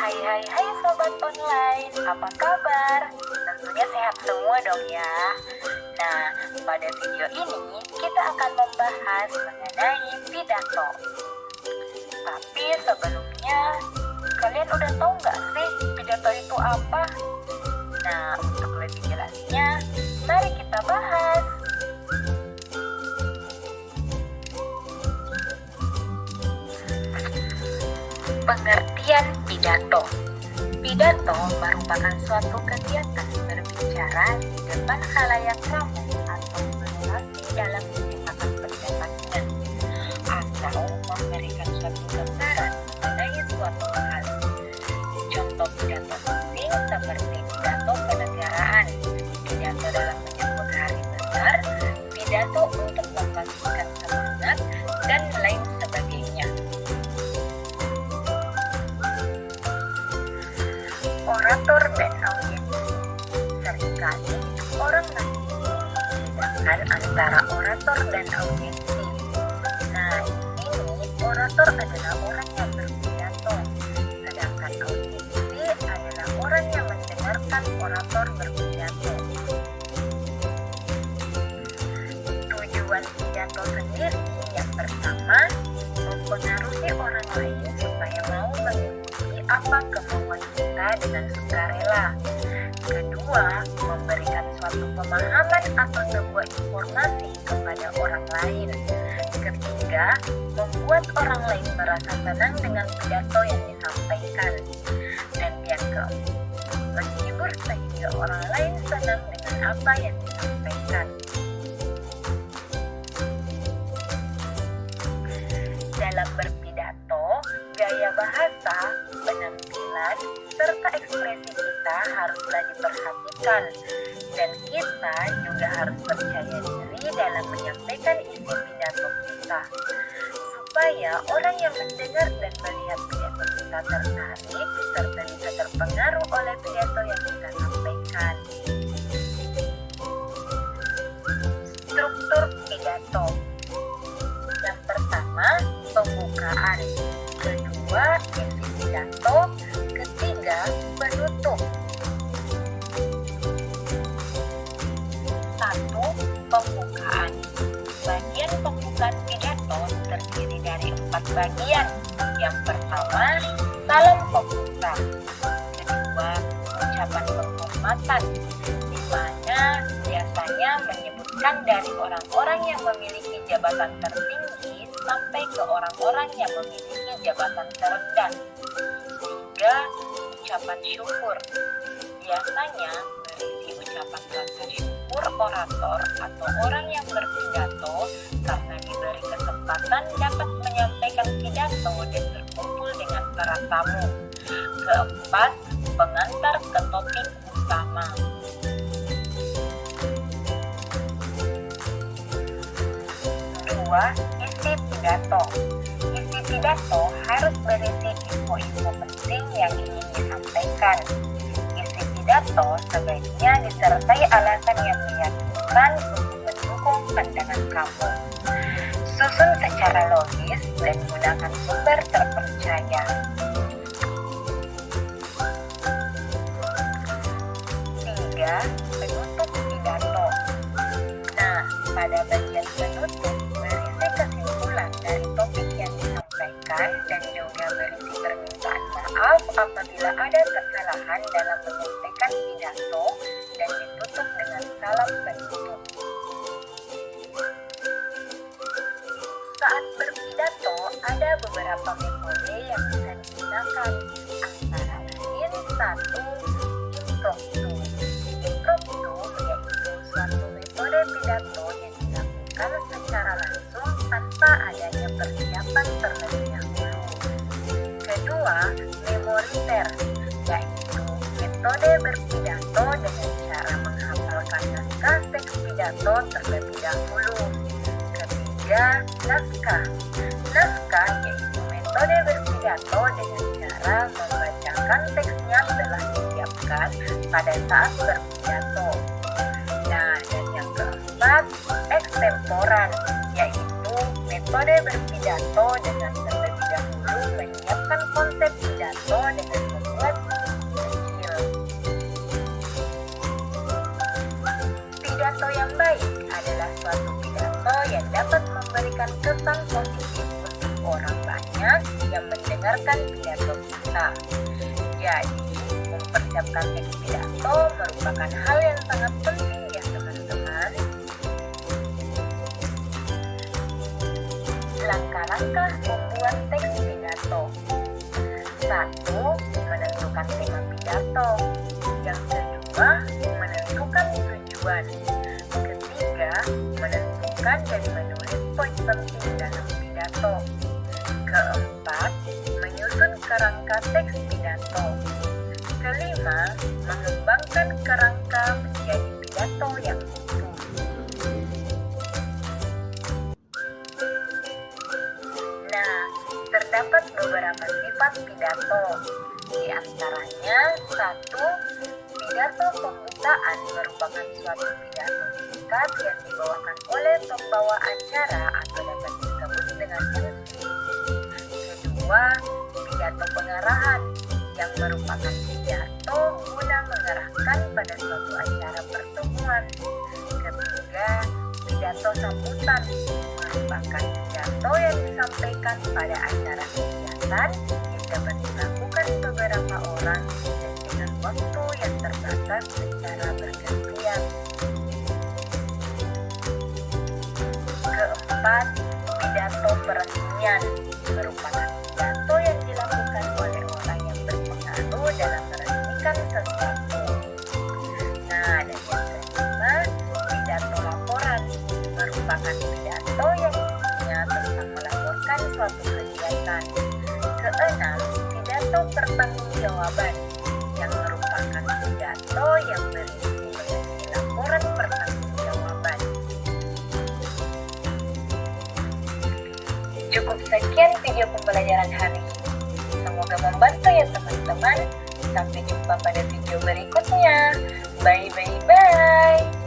Hai sobat online, apa kabar? Tentunya sehat semua dong ya. Nah, pada video ini kita akan membahas mengenai pidato. Tapi sebelumnya, kalian udah tahu nggak sih pidato itu apa? Nah, untuk lebih jelasnya, mari kita bahas. Pengertian pidato. Pidato merupakan suatu kegiatan berbicara di depan khalayak ramai atau berorasi dalam menyatakan pendapatnya atau memberikan suatu gambaran mengenai suatu hal. Contoh pidato penting seperti pidato kenegaraan, pidato dalam menyambut hari besar, pidato untuk membangkitkan semangat, dan lain sebagainya. Orator dan audiens. Seringkali orang masih membedakan antara orator dan audiensi. Nah, ini orator adalah orang yang berpidato, sedangkan audiensi adalah orang yang mendengarkan orator berpidato. Tujuan pidato sendiri yang pertama, mempengaruhi orang lain supaya mau mengikuti apa kemauan kita dengan sukarela. Kedua, memberikan suatu pemahaman atau sebuah informasi kepada orang lain. Ketiga, membuat orang lain merasa senang dengan pidato yang disampaikan. Dan yang keempat, menghibur sehingga orang lain senang dengan apa yang disampaikan. Dalam berpidato, gaya bahasa, penampilan, serta ekspresi kita haruslah diperhatikan, dan kita juga harus percaya diri dalam menyampaikan isi pidato kita, supaya orang yang mendengar dan melihat pidato kita tertarik serta bisa terpengaruh oleh pidato yang kita sampaikan. Struktur pidato. Yang pertama, pembukaan. Kedua, isi pidato. Ketiga, penutup. 1. Pembukaan. Bagian pembukaan pidato terdiri dari 4 bagian. Yang pertama, salam pembuka. Kedua, ucapan penghormatan, di mana biasanya menyebutkan dari orang-orang yang memiliki jabatan tertinggi sampai ke orang-orang yang memiliki jabatan terendah. 3. Ucapan syukur. Biasanya berisi ucapan rasa syukur orator atau orang yang berpidato karena diberi kesempatan dapat menyampaikan pidato dan berkumpul dengan para tamu. Keempat, pengantar ke topik utama. 2. Isi pidato. Isi pidato harus berisi info-info penting yang ingin disampaikan. Isi pidato sebaiknya disertai alasan yang meyakinkan untuk mendukung pandangan kamu. Susun secara logis dan gunakan sumber terpercaya. 3. Penutup pidato. Nah, pada bagian penutup berisi kesimpulan dari topik yang disampaikan dan juga berisi permintaan maaf apabila ada kesalahan dalam menyampaikan pidato dan ditutup dengan salam penutup. Saat berpidato ada beberapa metode yang bisa digunakan, antara lain 1. Impromptu. Impromptu yaitu suatu metode pidato yang dilakukan secara langsung tanpa adanya persiapan terlebih dahulu. Kedua, memoriter, yaitu metode berpidato dengan cara menghafalkan naskah teks pidato terlebih dahulu. Ketiga, naskah. Naskah yaitu metode berpidato dengan cara membacakan teksnya setelah disiapkan pada saat berpidato. Nah, dan yang keempat, ekstemporan, yaitu metode berpidato dengan terlebih dahulu menyiapkan konsep pidato dengan membuat mendengarkan pidato kita. Jadi, mempersiapkan teks pidato merupakan hal yang sangat penting ya teman-teman. Langkah-langkah membuat teks pidato. 1. Menentukan tema pidato. Yang kedua, menentukan tujuan. Ketiga, menentukan dan menulis poin penting dalam pidato. Keempat, menyusun kerangka teks pidato. Kelima, mengembangkan kerangka menjadi pidato yang utuh. Nah, terdapat beberapa sifat pidato. Di antaranya, 1. Pidato pembukaan merupakan suatu pidato singkat yang dibawakan oleh pembawa acara atau dapat disebut dengan MC. Kedua, pidato pengarahan yang merupakan pidato guna mengarahkan pada suatu acara pertemuan. Ketiga, pidato sambutan merupakan pidato yang disampaikan pada acara kegiatan yang dapat dilakukan beberapa orang dan dengan waktu yang terbatas secara bergantian. Keempat, pidato peresmian merupakan pidato yang dilakukan oleh orang yang berpengaruh dalam meresmikan sesuatu. Nah, dan yang kelima, pidato laporan merupakan pidato yang isinya tentang melaporkan suatu kegiatan. Keenam, pidato pertanggungjawaban yang merupakan pidato yang berisi mengenai laporan pertanggungjawaban. Cukup sekian video pembelajaran hari ini. Semoga membantu ya teman-teman. Sampai jumpa pada video berikutnya. Bye.